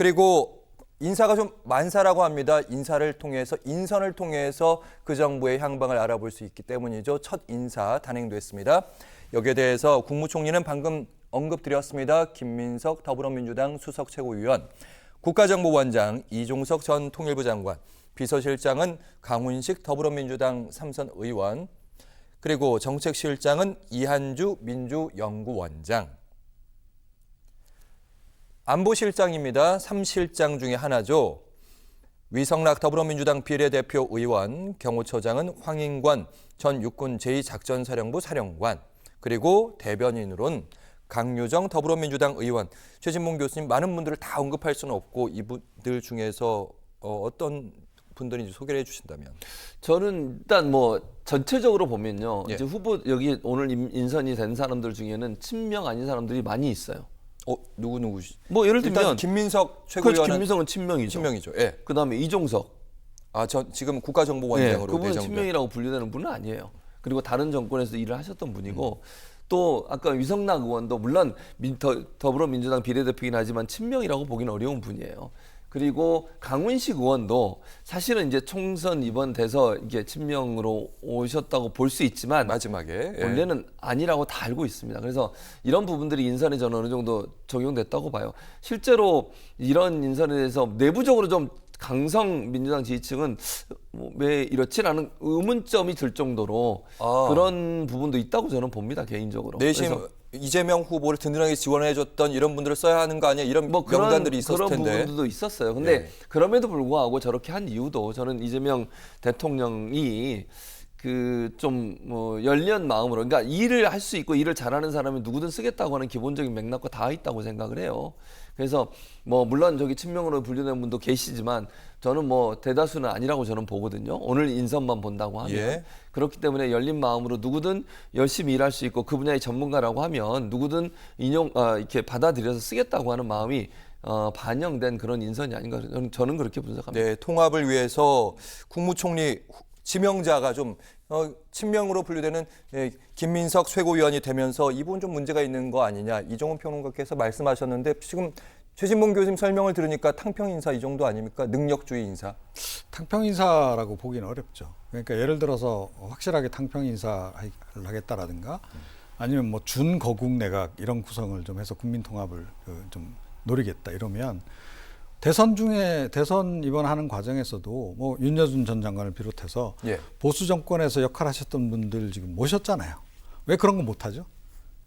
그리고 인사가 좀 만사라고 합니다. 인선을 통해서 그 정부의 향방을 알아볼 수 있기 때문이죠. 첫 인사 단행됐습니다. 여기에 대해서 국무총리는 방금 언급드렸습니다. 김민석 더불어민주당 수석 최고위원, 국가정보원장 이종석 전 통일부 장관, 비서실장은 강훈식 더불어민주당 삼선 의원, 그리고 정책실장은 이한주 민주연구원장. 안보실장입니다. 3실장 중에 하나죠. 위성락 더불어민주당 비례대표 의원, 경호처장은 황인권 전 육군 제2작전사령부 사령관, 그리고 대변인으론 강유정 더불어민주당 의원. 최진봉 교수님, 많은 분들을 다 언급할 수는 없고 이분들 중에서 어떤 분들인지 소개를 해주신다면. 저는 일단 뭐 전체적으로 보면요. 예. 이제 후보 여기 오늘 인선이 된 사람들 중에는 친명 아닌 사람들이 많이 있어요. 누구시? 뭐 예를 일단 들면 김민석 그렇죠. 최고위원은 김민석은 친명이죠. 친명이죠. 예. 그다음에 이종석. 지금 국가정보원장으로 그분은 내정된. 친명이라고 분류되는 분은 아니에요. 그리고 다른 정권에서 일을 하셨던 분이고 또 아까 위성락 의원도 물론 더불어민주당 비례대표이긴 하지만 친명이라고 보기는 어려운 분이에요. 그리고 강훈식 의원도 사실은 이제 총선 이번 돼서 이게 친명으로 오셨다고 볼 수 있지만 마지막에 원래는 아니라고 다 알고 있습니다. 그래서 이런 부분들이 인선에 저는 어느 정도 적용됐다고 봐요. 실제로 이런 인선에 대해서 내부적으로 좀 강성 민주당 지지층은 왜 이렇지라는 의문점이 들 정도로 그런 부분도 있다고 저는 봅니다. 개인적으로. 내심 이재명 후보를 든든하게 지원해줬던 이런 분들을 써야 하는 거 아니야? 이런 명단들이 있었을 그런 텐데. 그런 부분들도 있었어요. 근데 그럼에도 불구하고 저렇게 한 이유도 저는 이재명 대통령이 그 좀 뭐 열린 마음으로, 그러니까 일을 할 수 있고 일을 잘하는 사람이 누구든 쓰겠다고 하는 기본적인 맥락과 다 있다고 생각을 해요. 그래서 뭐 물론 저기 친명으로 분류된 분도 계시지만 저는 뭐 대다수는 아니라고 저는 보거든요. 오늘 인선만 본다고 하면. 예. 그렇기 때문에 열린 마음으로 누구든 열심히 일할 수 있고 그 분야의 전문가라고 하면 누구든 이렇게 받아들여서 쓰겠다고 하는 마음이 반영된 그런 인선이 아닌가 저는 그렇게 분석합니다. 네, 통합을 위해서 국무총리 지명자가 좀 친명으로 분류되는 김민석 최고위원이 되면서 이분 좀 문제가 있는 거 아니냐, 이종훈 평론가께서 말씀하셨는데 지금 최진봉 교수님 설명을 들으니까 탕평 인사 이 정도 아닙니까? 능력주의 인사. 탕평 인사라고 보기는 어렵죠. 그러니까 예를 들어서 확실하게 탕평 인사를 하겠다라든가 아니면 뭐 준거국 내각 이런 구성을 좀 해서 국민 통합을 좀 노리겠다 이러면 대선 이번 하는 과정에서도 뭐 윤여준 전 장관을 비롯해서 보수 정권에서 역할하셨던 분들 지금 모셨잖아요. 왜 그런 거 못하죠?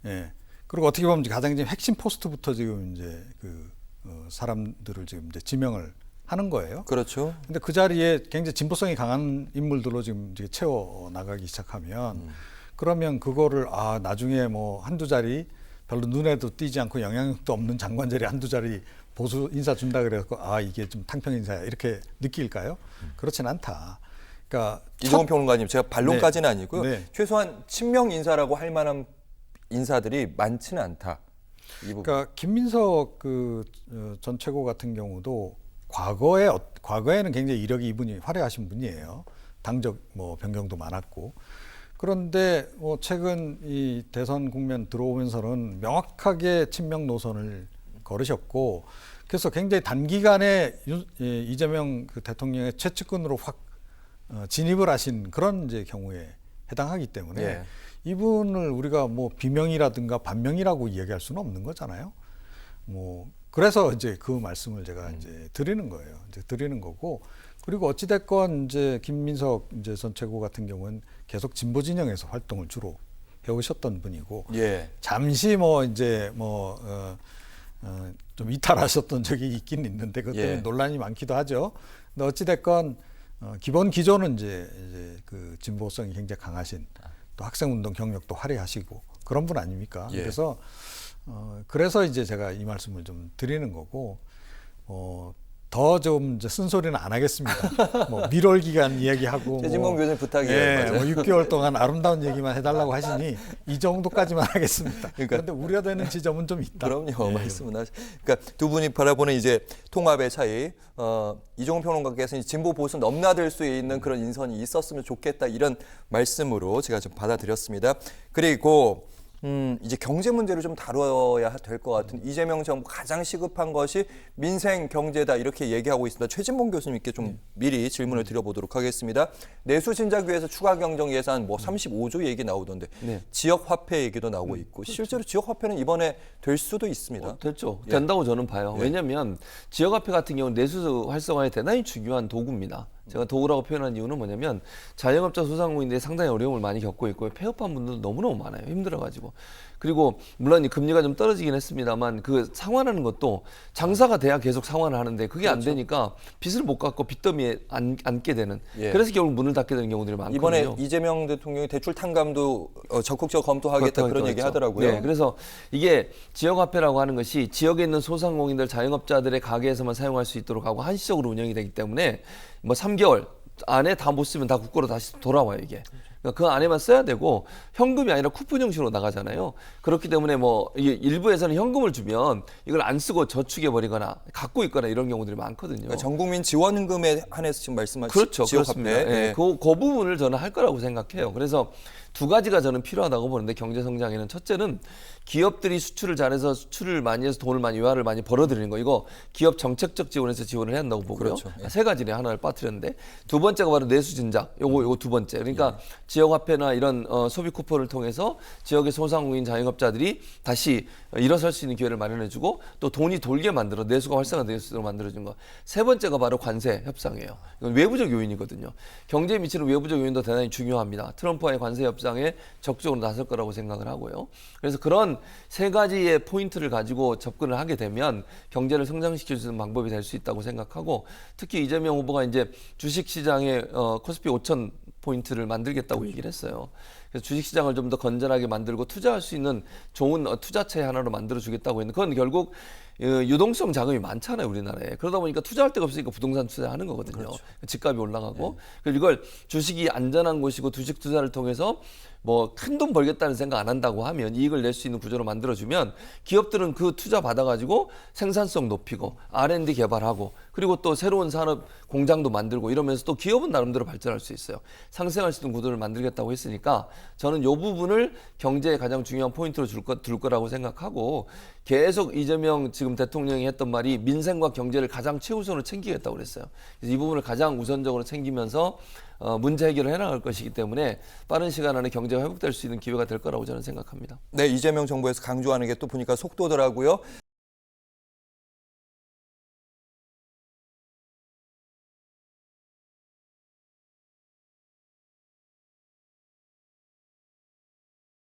예. 그리고 어떻게 보면 가장 지금 핵심 포스트부터 지금 이제 사람들을 지금 이제 지명을 하는 거예요. 그렇죠. 근데 그 자리에 굉장히 진보성이 강한 인물들로 지금 이제 채워 나가기 시작하면 그러면 그거를 나중에 뭐 한두 자리 별로 눈에도 띄지 않고 영향력도 없는 장관 자리 한두 자리 보수 인사 준다 그래서 이게 좀 탕평 인사야 이렇게 느낄까요? 그렇진 않다. 그러니까 이종훈 평론가님, 제가 반론까지는 아니고요. 최소한 친명 인사라고 할 만한 인사들이 많지는 않다. 그러니까 김민석 전 최고 같은 경우도 과거에는 굉장히 이력이 이분이 화려하신 분이에요. 당적 뭐 변경도 많았고. 그런데 뭐 최근 이 대선 국면 들어오면서는 명확하게 친명 노선을 걸으셨고, 그래서 굉장히 단기간에 이재명 대통령의 최측근으로 확 진입을 하신 그런 이제 경우에 해당하기 때문에 이분을 우리가 뭐 비명이라든가 반명이라고 이야기할 수는 없는 거잖아요. 뭐 그래서 이제 그 말씀을 제가 이제 드리는 거예요. 이제 드리는 거고, 그리고 어찌 됐건 이제 김민석 전 최고 같은 경우는 계속 진보 진영에서 활동을 주로 해오셨던 분이고, 잠시 뭐 이제 좀 이탈하셨던 적이 있긴 있는데 그것 때문에 논란이 많기도 하죠. 근데 어찌 됐건 기본 기조는 이제 그 진보성이 굉장히 강하신, 또 학생운동 경력도 화려하시고 그런 분 아닙니까? 그래서 이제 제가 이 말씀을 좀 드리는 거고, 더 좀 쓴소리는 안 하겠습니다. 뭐 밀월 기간 이야기하고 최진봉 교수님 부탁이에요. 뭐 6개월 동안 아름다운 얘기만 해달라고 하시니 이 정도까지만 하겠습니다. 그런데 우려되는 지점은 좀 있다. 그럼요. 말씀은 그러니까 두 분이 바라보는 이제 통합의 차이, 이종훈 평론가께서는 진보 보수 넘나들 수 있는 그런 인선이 있었으면 좋겠다 이런 말씀으로 제가 좀 받아들였습니다. 그리고 이제 경제 문제를 좀 다뤄야 될 것 같은 이재명 정부 가장 시급한 것이 민생 경제다 이렇게 얘기하고 있습니다. 최진봉 교수님께 좀 미리 질문을 드려보도록 하겠습니다. 내수 진작 위해서 추가 경정 예산 뭐 35조 얘기 나오던데 네. 지역 화폐 얘기도 나오고 있고 실제로 지역 화폐는 이번에 될 수도 있습니다. 됐죠. 예. 된다고 저는 봐요. 왜냐하면 지역화폐 같은 경우는 내수 활성화에 대단히 중요한 도구입니다. 제가 도구라고 표현한 이유는 뭐냐면 자영업자 소상공인들이 상당히 어려움을 많이 겪고 있고 폐업한 분들도 너무너무 많아요. 힘들어가지고. 그리고 물론 이 금리가 좀 떨어지긴 했습니다만 그 상환하는 것도 장사가 돼야 계속 상환을 하는데 그게 안 되니까 빚을 못 갚고 빚더미에 앉게 되는 예. 그래서 결국 문을 닫게 되는 경우들이 많거든요. 이번에 이재명 대통령이 대출 탕감도 적극적으로 검토하겠다 그런 얘기 하더라고요. 네, 그래서 이게 지역화폐라고 하는 것이 지역에 있는 소상공인들, 자영업자들의 가게에서만 사용할 수 있도록 하고 한시적으로 운영이 되기 때문에 뭐 3개월 안에 다 못 쓰면 다 국고로 다시 돌아와요 이게. 그러니까 그 안에만 써야 되고 현금이 아니라 쿠폰 형식으로 나가잖아요. 그렇기 때문에 뭐 이게 일부에서는 현금을 주면 이걸 안 쓰고 저축해 버리거나 갖고 있거나 이런 경우들이 많거든요. 그러니까 전국민 지원금에 한해서 지금 말씀하신 그렇죠, 지역 화폐. 그렇습니다. 예, 그 부분을 저는 할 거라고 생각해요. 그래서 두 가지가 저는 필요하다고 보는데 경제 성장에는 첫째는 기업들이 수출을 잘해서 수출을 많이 해서 돈을 많이 외화를 많이 벌어들이는 거 이거 기업 정책적 지원에서 지원을 해야 한다고 보고요. 그렇죠. 예. 세 가지네 하나를 빠뜨렸는데 두 번째가 바로 내수 진작 요거 두 번째 그러니까 지역 화폐나 이런 소비 쿠폰을 통해서 지역의 소상공인 자영업자들이 다시 일어설 수 있는 기회를 마련해주고 또 돈이 돌게 만들어 내수가 활성화될 수 있도록 만들어준 거. 세 번째가 바로 관세 협상이에요. 이건 외부적 요인이거든요. 경제에 미치는 외부적 요인도 대단히 중요합니다. 트럼프와의 관세 협상에 적극적으로 나설 거라고 생각을 하고요. 그래서 그런 세 가지의 포인트를 가지고 접근을 하게 되면 경제를 성장시킬 수 있는 방법이 될 수 있다고 생각하고 특히 이재명 후보가 이제 주식시장에 코스피 5천 포인트를 만들겠다고 얘기를 했어요. 그래서 주식시장을 좀 더 건전하게 만들고 투자할 수 있는 좋은 투자체 하나로 만들어주겠다고 했는데 그건 결국 유동성 자금이 많잖아요 우리나라에. 그러다 보니까 투자할 데가 없으니까 부동산 투자하는 거거든요. 그렇죠. 집값이 올라가고 그리고 이걸 주식이 안전한 곳이고 주식 투자를 통해서 뭐 큰 돈 벌겠다는 생각 안 한다고 하면 이익을 낼 수 있는 구조로 만들어주면 기업들은 그 투자 받아가지고 생산성 높이고 R&D 개발하고 그리고 또 새로운 산업 공장도 만들고 이러면서 또 기업은 나름대로 발전할 수 있어요. 상생할 수 있는 구도를 만들겠다고 했으니까 저는 이 부분을 경제의 가장 중요한 포인트로 둘 거라고 생각하고 계속 이재명 지금 대통령이 했던 말이 민생과 경제를 가장 최우선으로 챙기겠다고 그랬어요. 그래서 이 부분을 가장 우선적으로 챙기면서 문제 해결을 해나갈 것이기 때문에 빠른 시간 안에 경제가 회복될 수 있는 기회가 될 거라고 저는 생각합니다. 네, 이재명 정부에서 강조하는 게 또 보니까 속도더라고요.